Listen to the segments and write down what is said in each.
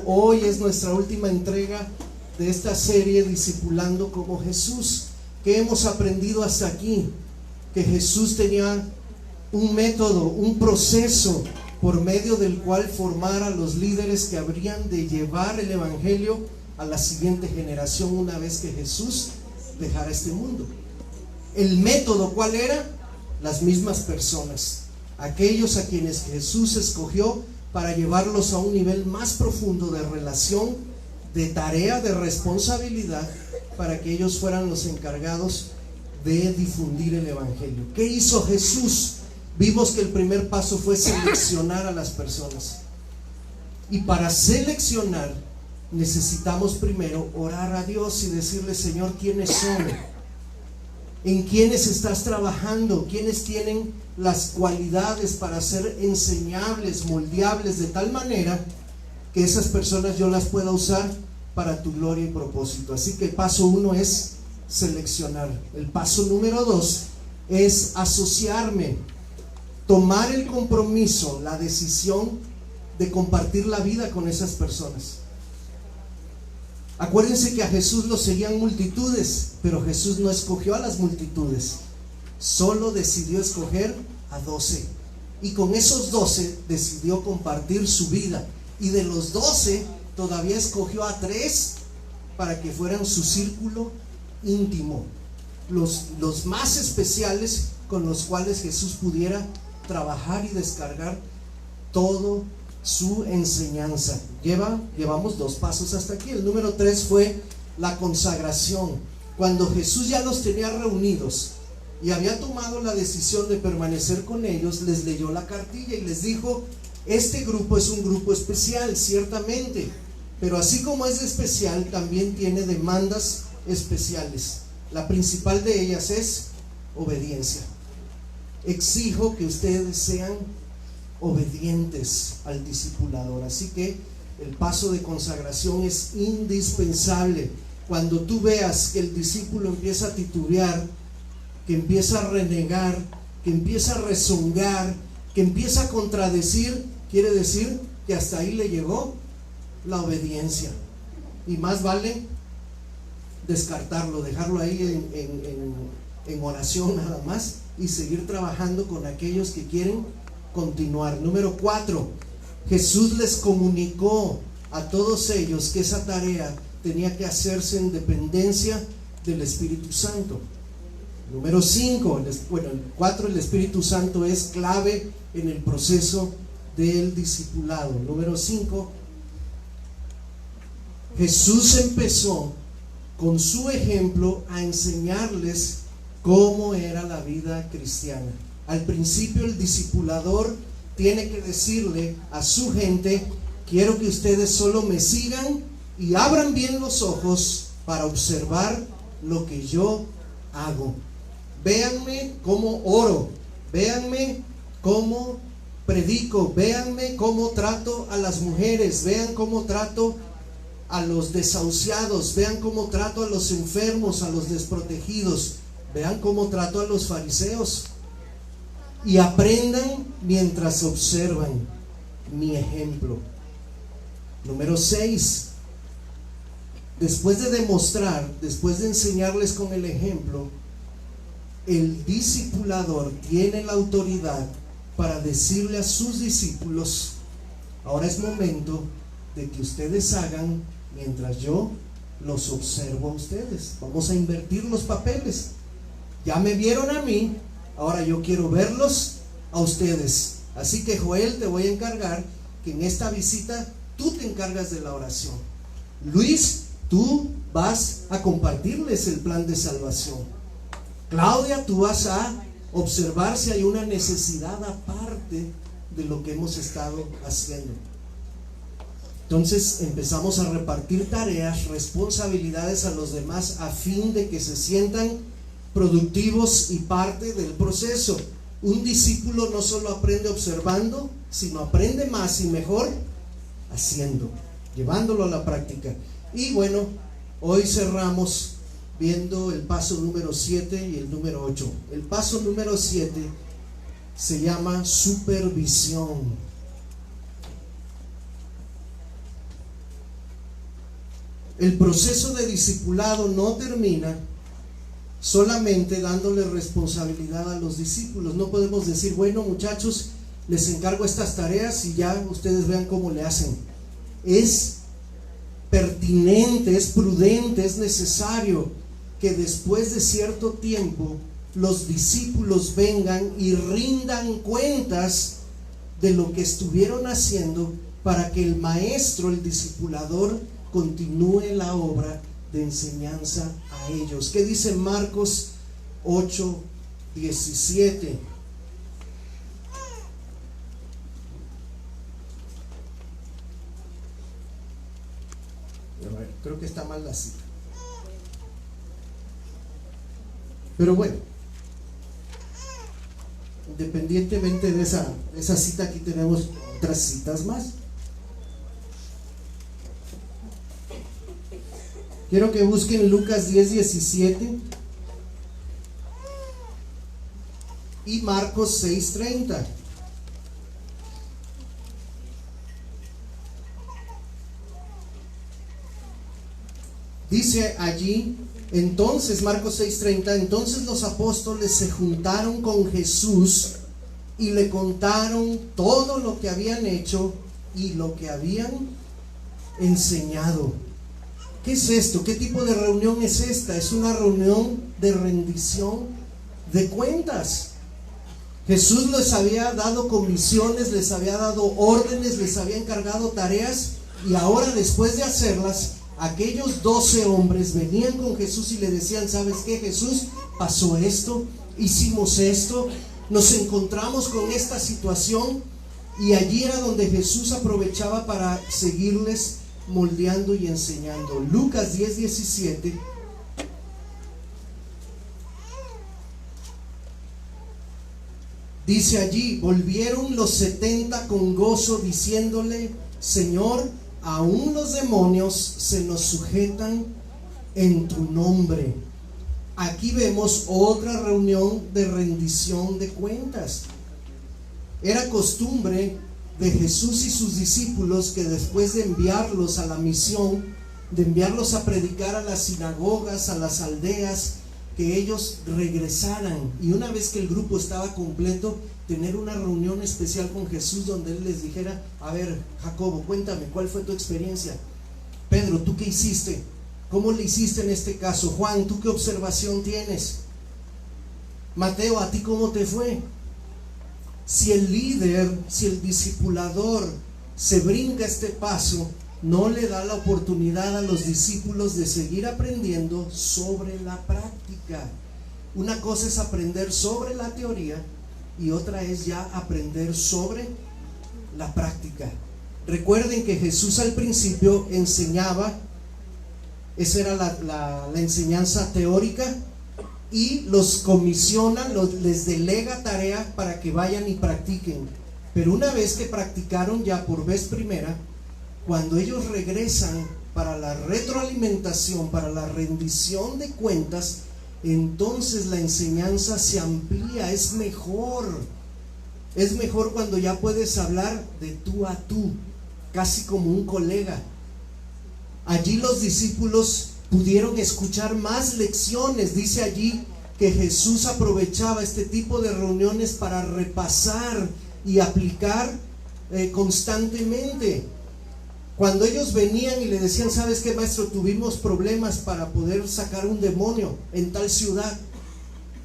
Hoy es nuestra última entrega de esta serie Discipulando como Jesús. ¿Qué hemos aprendido hasta aquí? Que Jesús tenía un método, un proceso por medio del cual formar a los líderes que habrían de llevar el evangelio a la siguiente generación una vez que Jesús dejara este mundo. El método, ¿cuál era? Las mismas personas, aquellos a quienes Jesús escogió para llevarlos a un nivel más profundo de relación, de tarea, de responsabilidad, para que ellos fueran los encargados de difundir el evangelio. ¿Qué hizo Jesús? Vimos que el primer paso fue seleccionar a las personas, y para seleccionar necesitamos primero orar a Dios y decirle: Señor, ¿quiénes son? ¿En quiénes estás trabajando? ¿Quiénes tienen las cualidades para ser enseñables, moldeables, de tal manera que esas personas yo las pueda usar para tu gloria y propósito? Así que el paso 1 es seleccionar. El paso número 2 es asociarme, tomar el compromiso, la decisión de compartir la vida con esas personas. Acuérdense que a Jesús lo seguían multitudes, pero Jesús no escogió a las multitudes, solo decidió escoger a 12, y con esos 12 decidió compartir su vida, y de los 12 todavía escogió a 3 para que fueran su círculo íntimo, los más especiales con los cuales Jesús pudiera trabajar y descargar todo su enseñanza. Llevamos 2 pasos hasta aquí. El número 3 fue la consagración. Cuando Jesús ya los tenía reunidos y había tomado la decisión de permanecer con ellos, les leyó la cartilla y les dijo: este grupo es un grupo especial, ciertamente, pero así como es especial, también tiene demandas especiales. La principal de ellas es obediencia. Exijo que ustedes sean obedientes al discipulador. Así que el paso de consagración es indispensable. Cuando tú veas que el discípulo empieza a titubear, que empieza a renegar, que empieza a rezongar, que empieza a contradecir, quiere decir que hasta ahí le llegó la obediencia, y más vale descartarlo, dejarlo ahí en oración nada más, y seguir trabajando con aquellos que quieren continuar. Número 4, Jesús les comunicó a todos ellos que esa tarea tenía que hacerse en dependencia del Espíritu Santo. Número 5, el 4, el Espíritu Santo es clave en el proceso del discipulado. Número 5, Jesús empezó con su ejemplo a enseñarles cómo era la vida cristiana. Al principio el discipulador tiene que decirle a su gente: quiero que ustedes solo me sigan y abran bien los ojos para observar lo que yo hago. Véanme cómo oro, véanme cómo predico, véanme cómo trato a las mujeres, vean cómo trato a los desahuciados, vean cómo trato a los enfermos, a los desprotegidos, vean cómo trato a los fariseos. Y aprendan mientras observan mi ejemplo. Número 6, después de demostrar, después de enseñarles con el ejemplo, el discipulador tiene la autoridad para decirle a sus discípulos: ahora es momento de que ustedes hagan mientras yo los observo a ustedes. Vamos a invertir los papeles. Ya me vieron a mí, ahora yo quiero verlos a ustedes. Así que, Joel, te voy a encargar que en esta visita tú te encargas de la oración. Luis, tú vas a compartirles el plan de salvación. Claudia, tú vas a observar si hay una necesidad aparte de lo que hemos estado haciendo. Entonces empezamos a repartir tareas, responsabilidades a los demás, a fin de que se sientan productivos y parte del proceso. Un discípulo no solo aprende observando, sino aprende más y mejor haciendo, llevándolo a la práctica. Y bueno, hoy cerramos viendo el paso número 7 y el número 8. El paso número 7 se llama supervisión. El proceso de discipulado no termina solamente dándole responsabilidad a los discípulos. No podemos decir, bueno, muchachos, les encargo estas tareas y ya ustedes vean cómo le hacen. Es pertinente, es prudente, es necesario que después de cierto tiempo los discípulos vengan y rindan cuentas de lo que estuvieron haciendo, para que el maestro, el discipulador, continúe la obra de enseñanza a ellos. ¿Qué dice Marcos 8:17? Creo que está mal la cita, pero bueno, independientemente de esa cita, aquí tenemos otras citas más. Quiero que busquen Lucas 10:17 y Marcos 6:30. Dice allí, entonces, Marcos 6:30, entonces los apóstoles se juntaron con Jesús y le contaron todo lo que habían hecho y lo que habían enseñado. ¿Qué es esto? ¿Qué tipo de reunión es esta? Es una reunión de rendición de cuentas. Jesús les había dado comisiones, les había dado órdenes, les había encargado tareas, y ahora, después de hacerlas, aquellos 12 hombres venían con Jesús y le decían, ¿sabes qué, Jesús? Pasó esto, hicimos esto, nos encontramos con esta situación. Y allí era donde Jesús aprovechaba para seguirles moldeando y enseñando. Lucas 10:17 dice allí, volvieron los 70 con gozo, diciéndole, Señor, aún los demonios se nos sujetan en tu nombre. Aquí vemos otra reunión de rendición de cuentas. Era costumbre de Jesús y sus discípulos que después de enviarlos a la misión, de enviarlos a predicar a las sinagogas, a las aldeas, que ellos regresaran, y una vez que el grupo estaba completo, tener una reunión especial con Jesús donde Él les dijera, a ver, Jacobo, cuéntame, ¿cuál fue tu experiencia? Pedro, ¿tú qué hiciste? ¿Cómo le hiciste en este caso? Juan, ¿tú qué observación tienes? Mateo, ¿a ti cómo te fue? Si el líder, si el discipulador se brinca este paso, no le da la oportunidad a los discípulos de seguir aprendiendo sobre la práctica. Una cosa es aprender sobre la teoría y otra es ya aprender sobre la práctica. Recuerden que Jesús al principio enseñaba, esa era la enseñanza teórica, y los comisiona, les delega tarea para que vayan y practiquen. Pero una vez que practicaron ya por vez primera, cuando ellos regresan para la retroalimentación, para la rendición de cuentas, entonces la enseñanza se amplía, es mejor cuando ya puedes hablar de tú a tú, casi como un colega. Allí los discípulos pudieron escuchar más lecciones. Dice allí que Jesús aprovechaba este tipo de reuniones para repasar y aplicar constantemente. Cuando ellos venían y le decían, ¿sabes qué, maestro? Tuvimos problemas para poder sacar un demonio en tal ciudad.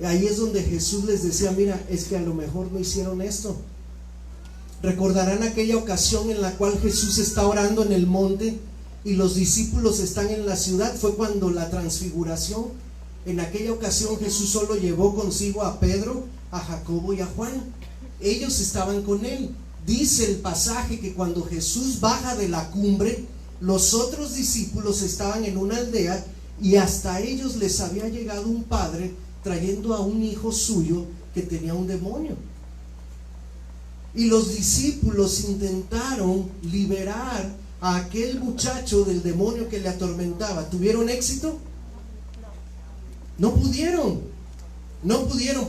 Ahí es donde Jesús les decía, mira, es que a lo mejor no hicieron esto. Recordarán aquella ocasión en la cual Jesús está orando en el monte y los discípulos están en la ciudad. Fue cuando la transfiguración. En aquella ocasión Jesús solo llevó consigo a Pedro, a Jacobo y a Juan. Ellos estaban con él. Dice el pasaje que cuando Jesús baja de la cumbre, los otros discípulos estaban en una aldea y hasta ellos les había llegado un padre trayendo a un hijo suyo que tenía un demonio. Y los discípulos intentaron liberar a aquel muchacho del demonio que le atormentaba. ¿Tuvieron éxito? No pudieron.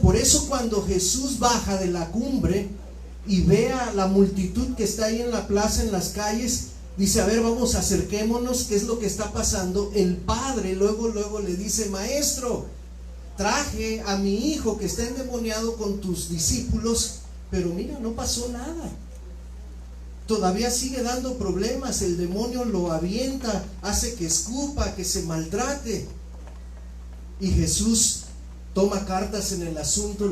Por eso cuando Jesús baja de la cumbre y ve a la multitud que está ahí en la plaza, en las calles, Dice, a ver, vamos, acerquémonos, ¿qué es lo que está pasando? El padre luego le dice, maestro, traje a mi hijo que está endemoniado con tus discípulos, pero mira, no pasó nada. Todavía sigue dando problemas, el demonio lo avienta, hace que escupa, que se maltrate. Y Jesús toma cartas en el asunto,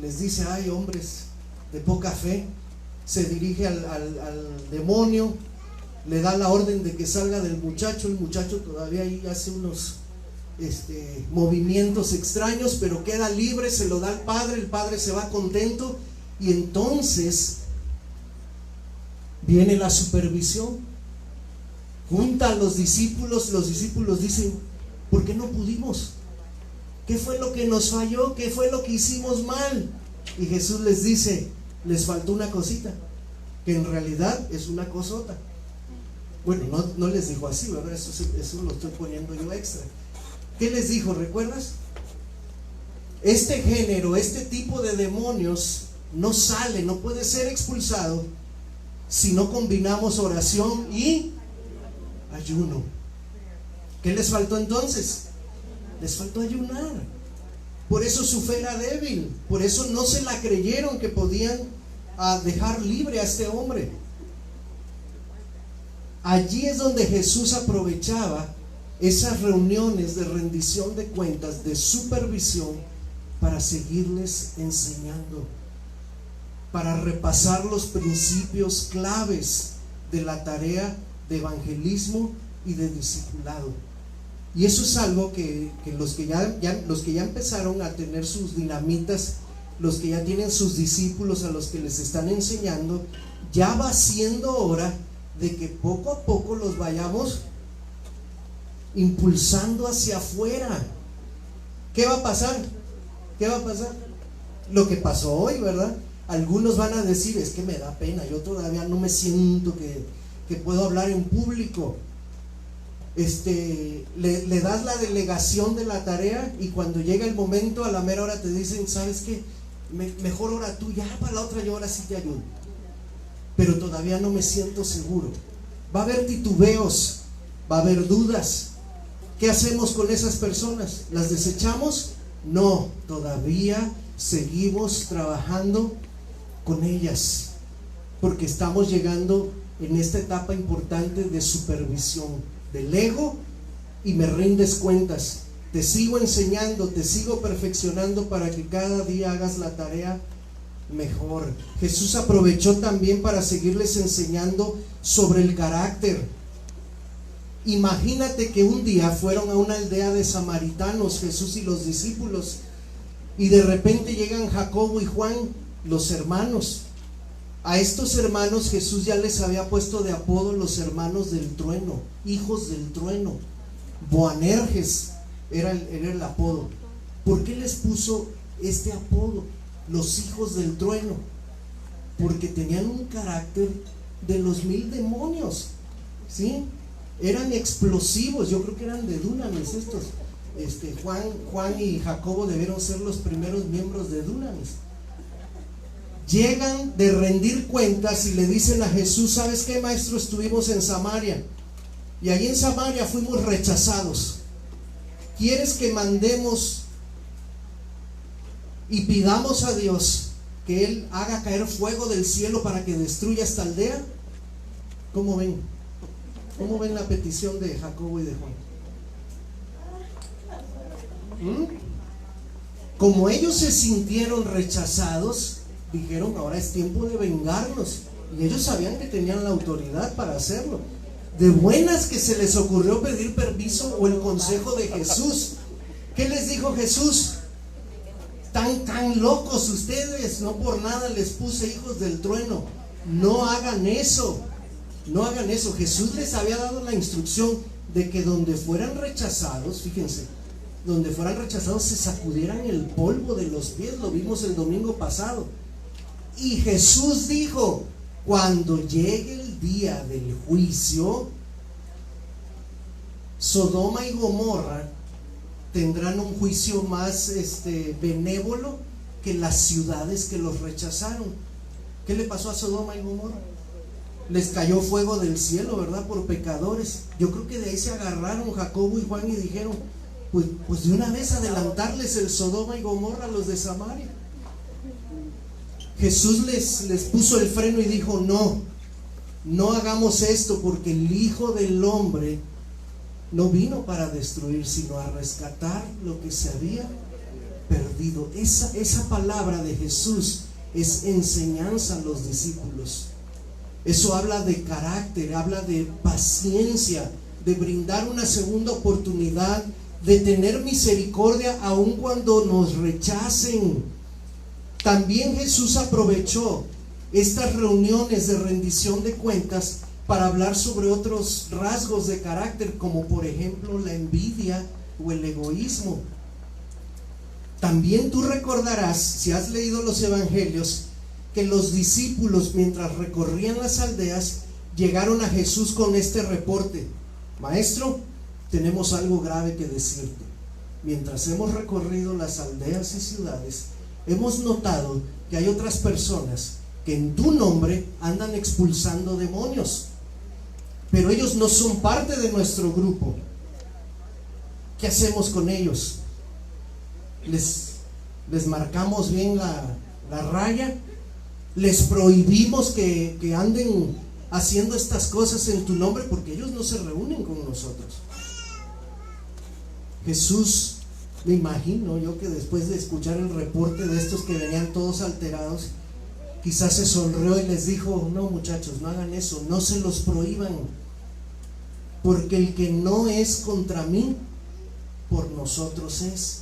les dice, ay, hombres de poca fe. Se dirige al demonio, le da la orden de que salga del muchacho. El muchacho todavía ahí hace unos movimientos extraños, pero queda libre, se lo da al padre, el padre se va contento. Y entonces viene la supervisión, junta a los discípulos dicen, ¿por qué no pudimos? ¿Qué fue lo que nos falló? ¿Qué fue lo que hicimos mal? Y Jesús les dice, les faltó una cosita, que en realidad es una cosota. Bueno, no les dijo así, ¿verdad? Eso lo estoy poniendo yo extra. ¿Qué les dijo? ¿Recuerdas? Este género, este tipo de demonios no sale, no puede ser expulsado si no combinamos oración y ayuno. ¿Qué les faltó entonces? Les faltó ayunar. Por eso su fe era débil, por eso no se la creyeron que podían dejar libre a este hombre. Allí es donde Jesús aprovechaba esas reuniones de rendición de cuentas, de supervisión, para seguirles enseñando, para repasar los principios claves de la tarea de evangelismo y de discipulado. Y eso es algo que los que ya empezaron a tener sus dinamitas, los que ya tienen sus discípulos a los que les están enseñando, ya va siendo hora de que poco a poco los vayamos impulsando hacia afuera. ¿Qué va a pasar? ¿Qué va a pasar? Lo que pasó hoy, ¿verdad? Algunos van a decir, es que me da pena, yo todavía no me siento que puedo hablar en público. Le das la delegación de la tarea y cuando llega el momento, a la mera hora te dicen, ¿sabes qué? Mejor ora tú, ya para la otra yo ahora sí te ayudo. Pero todavía no me siento seguro. Va a haber titubeos, va a haber dudas. ¿Qué hacemos con esas personas? ¿Las desechamos? No, todavía seguimos trabajando con ellas, porque estamos llegando en esta etapa importante de supervisión. Delego y me rindes cuentas. Te sigo enseñando, te sigo perfeccionando para que cada día hagas la tarea mejor. Jesús aprovechó también para seguirles enseñando sobre el carácter. Imagínate que un día fueron a una aldea de samaritanos, Jesús y los discípulos, y de repente llegan Jacobo y Juan, los hermanos. A estos hermanos Jesús ya les había puesto de apodo los hermanos del trueno, hijos del trueno. Boanerges era el apodo. ¿Por qué les puso este apodo, los hijos del trueno? Porque tenían un carácter de los 1000 demonios, ¿sí? Eran explosivos, yo creo que eran de Dunamis estos. Juan y Jacobo debieron ser los primeros miembros de Dunamis. Llegan de rendir cuentas y le dicen a Jesús, ¿sabes qué, maestro? Estuvimos en Samaria y ahí en Samaria fuimos rechazados. ¿Quieres que mandemos y pidamos a Dios que Él haga caer fuego del cielo para que destruya esta aldea? ¿Cómo ven? ¿Cómo ven la petición de Jacobo y de Juan? Como ellos se sintieron rechazados, dijeron, ahora es tiempo de vengarnos. Y ellos sabían que tenían la autoridad para hacerlo. De buenas que se les ocurrió pedir permiso o el consejo de Jesús. ¿Qué les dijo Jesús? Tan locos ustedes, no por nada les puse hijos del trueno. No hagan eso, no hagan eso. Jesús les había dado la instrucción de que donde fueran rechazados, fíjense, donde fueran rechazados se sacudieran el polvo de los pies. Lo vimos el domingo pasado. Y Jesús dijo, cuando llegue el día del juicio, Sodoma y Gomorra tendrán un juicio más benévolo que las ciudades que los rechazaron. ¿Qué le pasó a Sodoma y Gomorra? les cayó fuego del cielo, ¿verdad? Por pecadores. Yo creo que de ahí se agarraron Jacobo y Juan y dijeron, pues de una vez adelantarles el Sodoma y Gomorra a los de Samaria. Jesús les puso el freno y dijo, no hagamos esto, porque el Hijo del Hombre no vino para destruir, sino a rescatar lo que se había perdido. Esa palabra de Jesús es enseñanza a los discípulos. Eso habla de carácter, habla de paciencia, de brindar una segunda oportunidad, de tener misericordia aun cuando nos rechacen. También Jesús aprovechó estas reuniones de rendición de cuentas para hablar sobre otros rasgos de carácter, como por ejemplo la envidia o el egoísmo. También tú recordarás, si has leído los evangelios, que los discípulos, mientras recorrían las aldeas, llegaron a Jesús con este reporte: Maestro, tenemos algo grave que decirte. Mientras hemos recorrido las aldeas y ciudades, hemos notado que hay otras personas que en tu nombre andan expulsando demonios, pero ellos no son parte de nuestro grupo. ¿Qué hacemos con ellos? ¿Les marcamos bien la raya? ¿Les prohibimos que anden haciendo estas cosas en tu nombre? Porque ellos no se reúnen con nosotros. Jesús, me imagino yo, que después de escuchar el reporte de estos que venían todos alterados, quizás se sonrió y les dijo: no, muchachos, no hagan eso, no se los prohíban, porque el que no es contra mí, por nosotros es.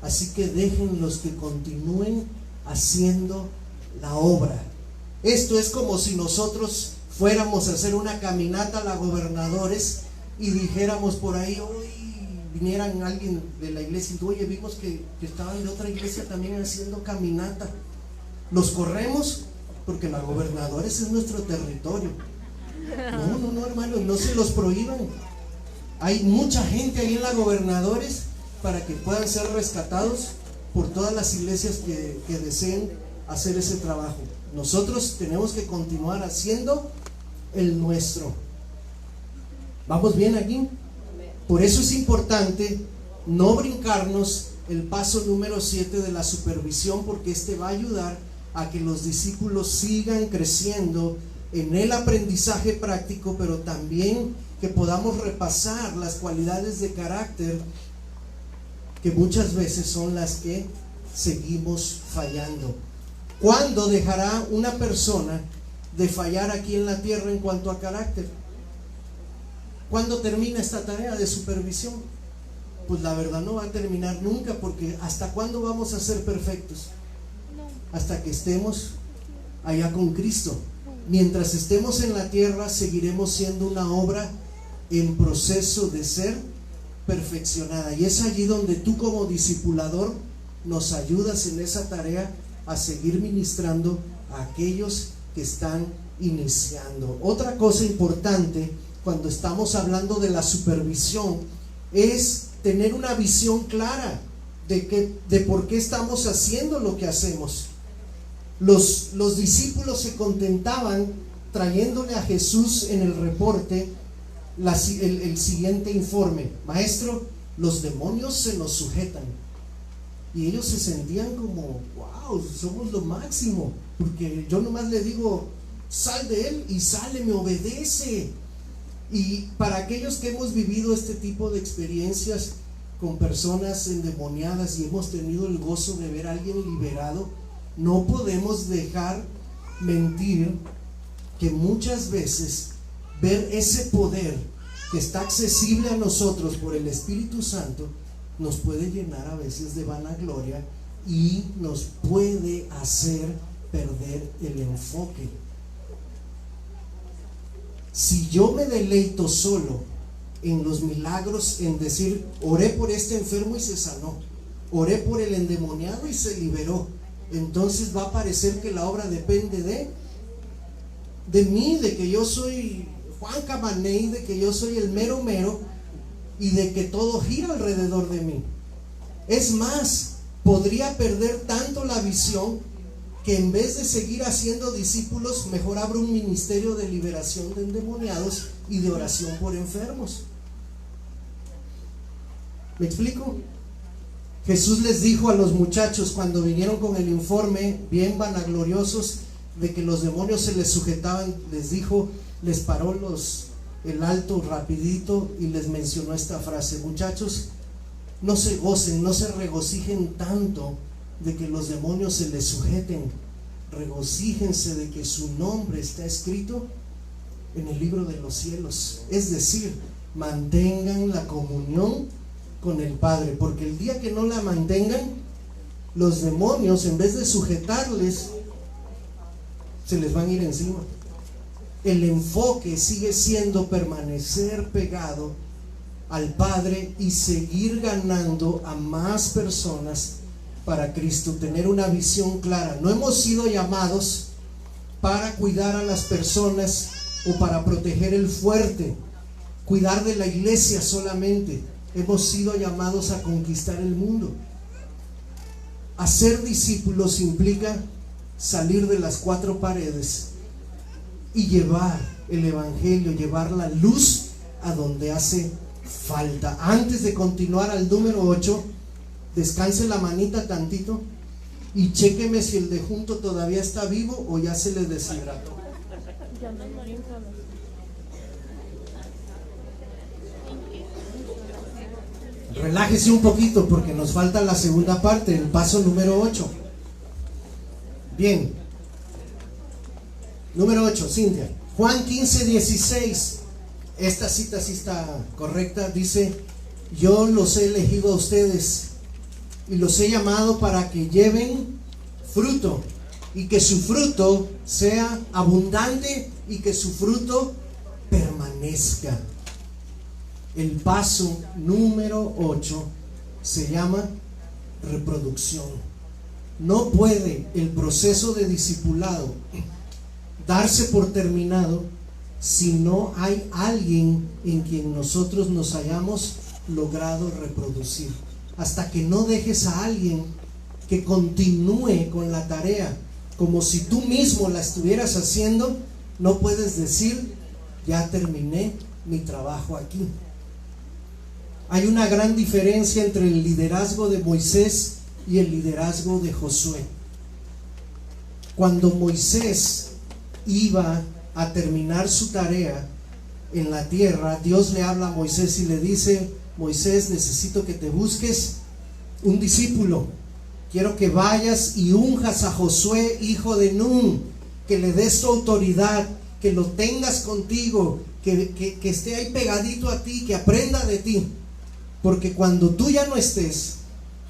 Así que déjenlos que continúen haciendo la obra. Esto es como si nosotros fuéramos a hacer una caminata a la Gobernadores y dijéramos por ahí, hoy vinieran alguien de la iglesia y oye, vimos que estaban de otra iglesia también haciendo caminata. ¿Los corremos? Porque la Gobernadores es nuestro territorio. No, hermanos, no se los prohíban. Hay mucha gente ahí en la Gobernadores para que puedan ser rescatados por todas las iglesias que deseen hacer ese trabajo. Nosotros tenemos que continuar haciendo el nuestro. ¿Vamos bien aquí? Por eso es importante no brincarnos el paso número 7 de la supervisión, porque este va a ayudar a que los discípulos sigan creciendo en el aprendizaje práctico, pero también que podamos repasar las cualidades de carácter que muchas veces son las que seguimos fallando. ¿Cuándo dejará una persona de fallar aquí en la tierra en cuanto a carácter? ¿Cuándo termina esta tarea de supervisión? Pues la verdad no va a terminar nunca, porque ¿hasta cuándo vamos a ser perfectos? Hasta que estemos allá con Cristo. Mientras estemos en la tierra, seguiremos siendo una obra en proceso de ser perfeccionada, y es allí donde tú, como discipulador, nos ayudas en esa tarea a seguir ministrando a aquellos que están iniciando. Otra cosa importante cuando estamos hablando de la supervisión es tener una visión clara de por qué estamos haciendo lo que hacemos. Los discípulos se contentaban trayéndole a Jesús en el reporte el siguiente informe: Maestro, los demonios se nos sujetan. Y ellos se sentían como, wow, somos lo máximo, porque yo nomás le digo, sal de él, y sale, me obedece. Y para aquellos que hemos vivido este tipo de experiencias con personas endemoniadas y hemos tenido el gozo de ver a alguien liberado, no podemos dejar mentir que muchas veces ver ese poder que está accesible a nosotros por el Espíritu Santo nos puede llenar a veces de vanagloria y nos puede hacer perder el enfoque. Si yo me deleito solo en los milagros, en decir, oré por este enfermo y se sanó, oré por el endemoniado y se liberó, entonces va a parecer que la obra depende de mí, de que yo soy Juan Camaney, de que yo soy el mero mero y de que todo gira alrededor de mí. Es más, podría perder tanto la visión que en vez de seguir haciendo discípulos, mejor abra un ministerio de liberación de endemoniados y de oración por enfermos. ¿Me explico? Jesús les dijo a los muchachos cuando vinieron con el informe, bien vanagloriosos, de que los demonios se les sujetaban, les dijo, les paró el alto rapidito y les mencionó esta frase: muchachos, no se gocen, no se regocijen tanto de que los demonios se les sujeten, regocíjense de que su nombre está escrito en el libro de los cielos. Es decir, mantengan la comunión con el Padre, porque el día que no la mantengan, los demonios, en vez de sujetarles, se les van a ir encima. El enfoque sigue siendo permanecer pegado al Padre y seguir ganando a más personas para Cristo, tener una visión clara. No hemos sido llamados para cuidar a las personas o para proteger el fuerte, cuidar de la iglesia solamente. Hemos sido llamados a conquistar el mundo. Hacer discípulos implica salir de las cuatro paredes y llevar el evangelio, llevar la luz a donde hace falta. Antes de continuar al número 8, descanse la manita tantito y chéqueme si el de junto todavía está vivo o ya se le deshidrató. Relájese un poquito porque nos falta la segunda parte, el paso número 8. Bien. Número 8, Cintia. Juan 15:16. Esta cita sí está correcta. Dice: yo los he elegido a ustedes y los he llamado para que lleven fruto y que su fruto sea abundante y que su fruto permanezca. El paso número 8 se llama reproducción. No puede el proceso de discipulado darse por terminado si no hay alguien en quien nosotros nos hayamos logrado reproducir. Hasta que no dejes a alguien que continúe con la tarea como si tú mismo la estuvieras haciendo, no puedes decir: ya terminé mi trabajo aquí. Hay una gran diferencia entre el liderazgo de Moisés y el liderazgo de Josué. Cuando Moisés iba a terminar su tarea en la tierra, Dios le habla a Moisés y le dice: Moisés, necesito que te busques un discípulo. Quiero que vayas y unjas a Josué, hijo de Nun, que le des tu autoridad, que lo tengas contigo, que esté ahí pegadito a ti, que aprenda de ti. Porque cuando tú ya no estés,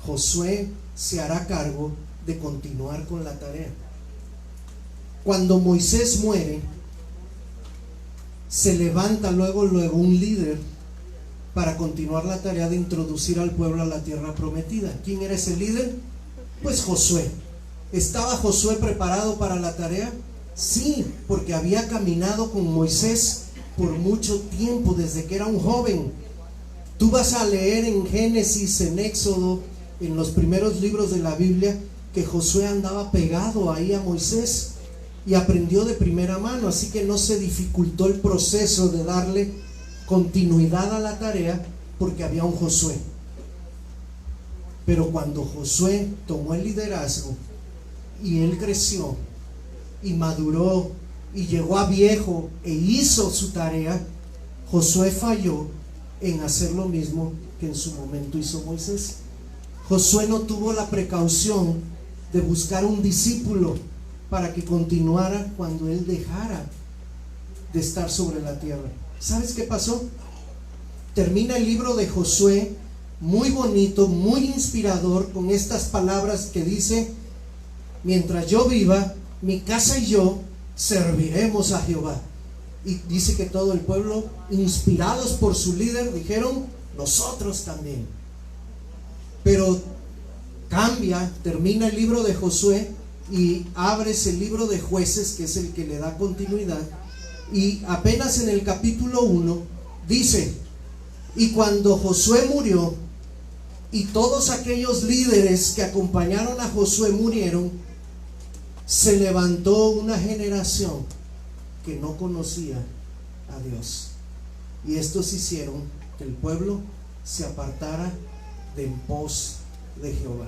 Josué se hará cargo de continuar con la tarea. Cuando Moisés muere, se levanta luego un líder para continuar la tarea de introducir al pueblo a la tierra prometida. ¿Quién era ese líder? Pues Josué. ¿Estaba Josué preparado para la tarea? Sí, porque había caminado con Moisés por mucho tiempo, desde que era un joven. Tú vas a leer en Génesis, en Éxodo, en los primeros libros de la Biblia, que Josué andaba pegado ahí a Moisés y aprendió de primera mano, así que no se dificultó el proceso de darle continuidad a la tarea porque había un Josué. Pero cuando Josué tomó el liderazgo y él creció y maduró y llegó a viejo e hizo su tarea, Josué falló en hacer lo mismo que en su momento hizo Moisés. Josué no tuvo la precaución de buscar un discípulo para que continuara cuando él dejara de estar sobre la tierra. ¿Sabes qué pasó? Termina el libro de Josué muy bonito, muy inspirador, con estas palabras que dice: mientras yo viva, mi casa y yo serviremos a Jehová. Y dice que todo el pueblo, inspirados por su líder, dijeron: nosotros también. Pero cambia, termina el libro de Josué y abres el libro de Jueces, que es el que le da continuidad, y apenas en el capítulo 1 dice: y cuando Josué murió y todos aquellos líderes que acompañaron a Josué murieron, se levantó una generación que no conocía a Dios. Y estos hicieron que el pueblo se apartara de en pos de Jehová.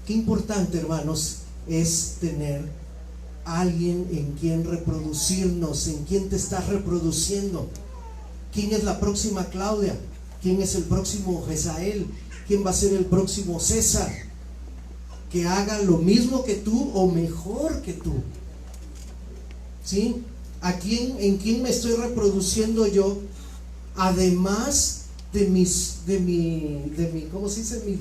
Qué importante, hermanos, es tener alguien en quien reproducirnos, en quien te estás reproduciendo. ¿Quién es la próxima Claudia? ¿Quién es el próximo Jezael? ¿Quién va a ser el próximo César? Que haga lo mismo que tú o mejor que tú. ¿Sí? ¿En quién me estoy reproduciendo yo? Además de mi, ¿cómo se dice? Mi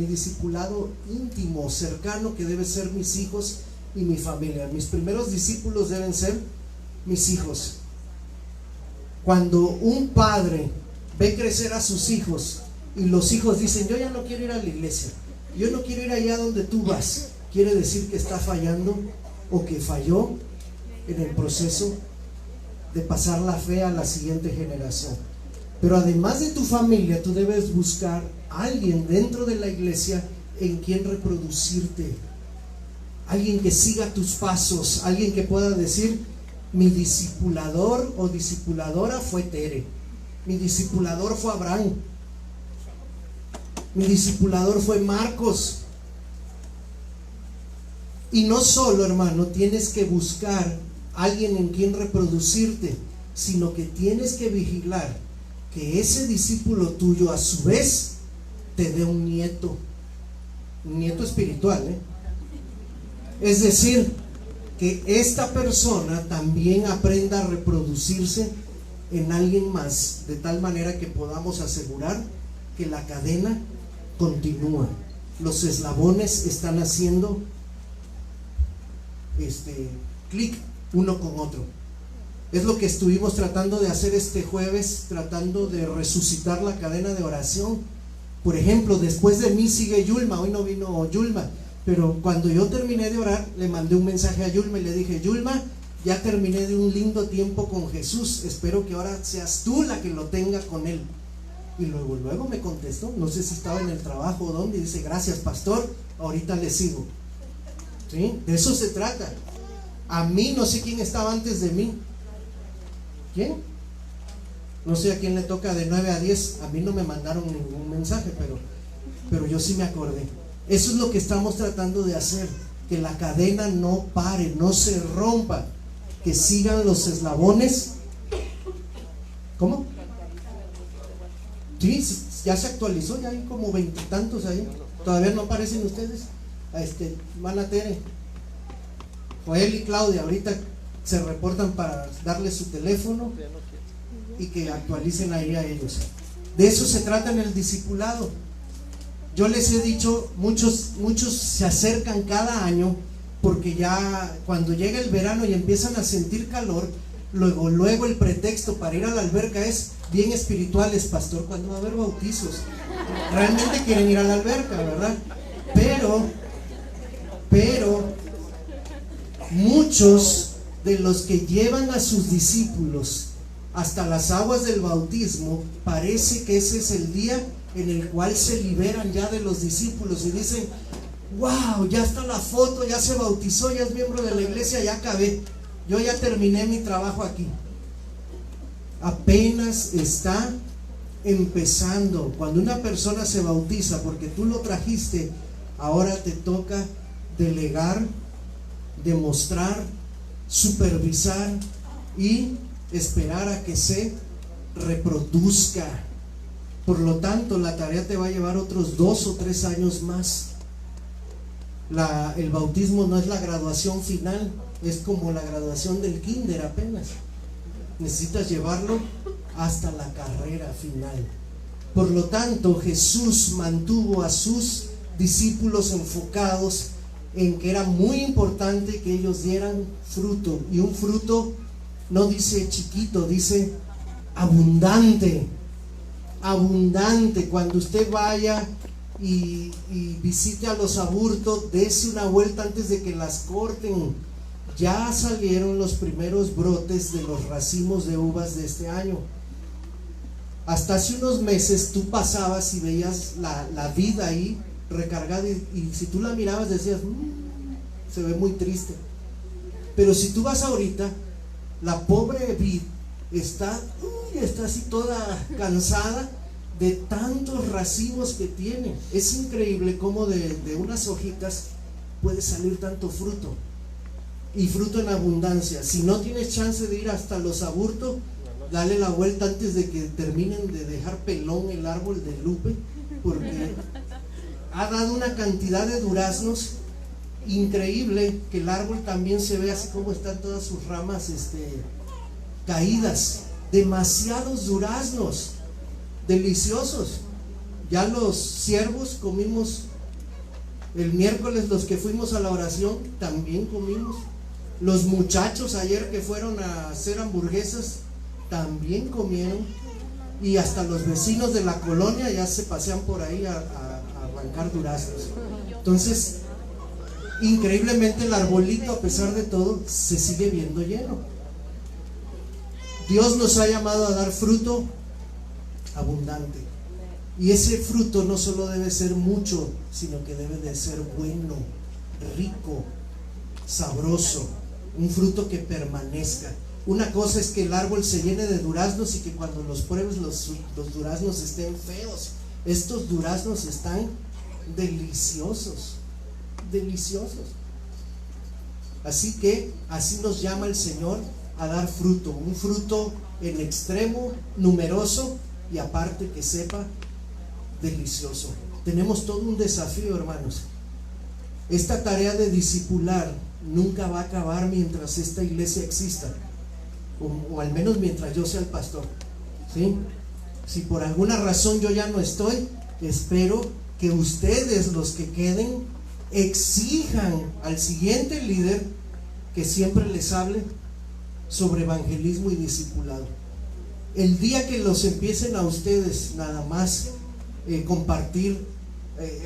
discipulado íntimo, cercano, que debe ser mis hijos y mi familia. Mis primeros discípulos deben ser mis hijos. Cuando un padre ve crecer a sus hijos y los hijos dicen: yo ya no quiero ir a la iglesia, yo no quiero ir allá donde tú vas, quiere decir que está fallando o que falló en el proceso de pasar la fe a la siguiente generación. Pero además de tu familia, tú debes buscar a alguien dentro de la iglesia en quien reproducirte, alguien que siga tus pasos, alguien que pueda decir: mi discipulador o discipuladora fue Tere, mi discipulador fue Abraham, mi discipulador fue Marcos. Y no solo, hermano, tienes que buscar alguien en quien reproducirte, sino que tienes que vigilar que ese discípulo tuyo a su vez te dé un nieto espiritual, Es decir, que esta persona también aprenda a reproducirse en alguien más, de tal manera que podamos asegurar que la cadena continúa. Los eslabones están haciendo clic uno con otro. Es lo que estuvimos tratando de hacer este jueves, tratando de resucitar la cadena de oración. Por ejemplo, después de mí sigue Yulma. Hoy no vino Yulma, pero cuando yo terminé de orar, le mandé un mensaje a Yulma y le dije: Yulma, ya terminé de un lindo tiempo con Jesús, espero que ahora seas tú la que lo tenga con él. Y luego me contestó, no sé si estaba en el trabajo o dónde, y dice: gracias, pastor, ahorita le sigo. ¿Sí? De eso se trata. A mí, no sé quién estaba antes de mí. ¿Quién? No sé a quién le toca de 9 a 10. A mí no me mandaron ningún mensaje, pero yo sí me acordé. Eso es lo que estamos tratando de hacer, que la cadena no pare, no se rompa, que sigan los eslabones. ¿Cómo? Sí, ya se actualizó, ya hay como 20 y tantos ahí. Todavía no aparecen ustedes. Hermana Tere, Joel y Claudia ahorita se reportan para darles su teléfono y que actualicen ahí a ellos. De eso se trata en el discipulado. Yo les he dicho, muchos se acercan cada año porque ya cuando llega el verano y empiezan a sentir calor, luego el pretexto para ir a la alberca es: bien espirituales, pastor, ¿cuándo va a haber bautizos? Realmente quieren ir a la alberca, ¿verdad? Pero muchos de los que llevan a sus discípulos hasta las aguas del bautismo, parece que ese es el día en el cual se liberan ya de los discípulos y dicen: wow, ya está la foto, ya se bautizó, ya es miembro de la iglesia, ya acabé, yo ya terminé mi trabajo aquí. Apenas está empezando. Cuando una persona se bautiza porque tú lo trajiste, ahora te toca delegar, demostrar, supervisar y esperar a que se reproduzca. Por lo tanto, la tarea te va a llevar otros 2 o 3 años más. El bautismo no es la graduación final, es como la graduación del kinder apenas. Necesitas llevarlo hasta la carrera final. Por lo tanto, Jesús mantuvo a sus discípulos enfocados en que era muy importante que ellos dieran fruto, y un fruto no dice chiquito, dice abundante. Abundante. Cuando usted vaya y visite a los aburtos, dése una vuelta antes de que las corten. Ya salieron los primeros brotes de los racimos de uvas de este año. Hasta hace unos meses tú pasabas y veías la vid ahí recargada, y si tú la mirabas decías: se ve muy triste. Pero si tú vas ahorita, la pobre vid está así toda cansada de tantos racimos que tiene. Es increíble cómo de unas hojitas puede salir tanto fruto, y fruto en abundancia. Si no tienes chance de ir hasta los aburtos, dale la vuelta antes de que terminen de dejar pelón el árbol de Lupe, porque ha dado una cantidad de duraznos increíble, que el árbol también se ve así como están todas sus ramas caídas. Demasiados duraznos deliciosos. Ya los siervos comimos el miércoles, los que fuimos a la oración también comimos. Los muchachos ayer que fueron a hacer hamburguesas también comieron, y hasta los vecinos de la colonia ya se pasean por ahí a arrancar duraznos. Entonces, increíblemente el arbolito, a pesar de todo, se sigue viendo lleno. Dios nos ha llamado a dar fruto abundante, y ese fruto no solo debe ser mucho, sino que debe de ser bueno, rico, sabroso, un fruto que permanezca. Una cosa es que el árbol se llene de duraznos y que cuando los pruebes los duraznos estén feos. Estos duraznos están deliciosos, deliciosos. Así que así nos llama el Señor a dar fruto, un fruto en extremo, numeroso, y aparte que sepa delicioso. Tenemos todo un desafío, hermanos. Esta tarea de discipular nunca va a acabar mientras esta iglesia exista, o al menos mientras yo sea el pastor, ¿sí? Si por alguna razón yo ya no estoy, espero que ustedes, los que queden, exijan al siguiente líder que siempre les hable sobre evangelismo y discipulado. El día que los empiecen a ustedes nada más compartir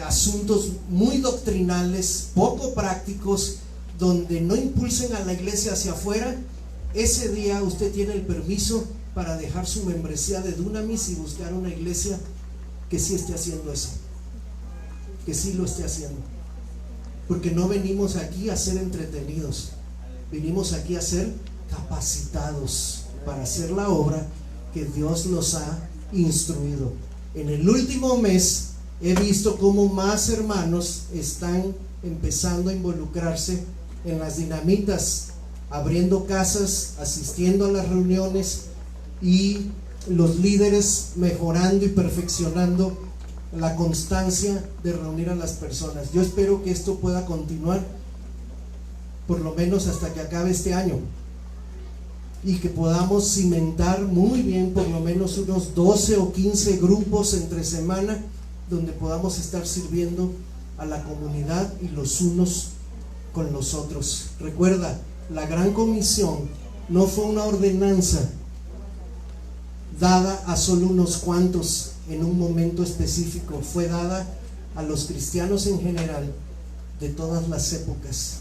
asuntos muy doctrinales, poco prácticos, donde no impulsen a la iglesia hacia afuera, ese día usted tiene el permiso para dejar su membresía de Dunamis y buscar una iglesia que sí esté haciendo eso, que sí lo esté haciendo. Porque no venimos aquí a ser entretenidos, venimos aquí a ser capacitados para hacer la obra que Dios nos ha instruido. En el último mes he visto cómo más hermanos están empezando a involucrarse en las dinamitas, abriendo casas, asistiendo a las reuniones, y los líderes mejorando y perfeccionando la constancia de reunir a las personas. Yo espero que esto pueda continuar por lo menos hasta que acabe este año, y que podamos cimentar muy bien por lo menos unos 12 o 15 grupos entre semana, donde podamos estar sirviendo a la comunidad y los unos con los otros. Recuerda, la gran comisión no fue una ordenanza dada a solo unos cuantos en un momento específico, fue dada a los cristianos en general de todas las épocas.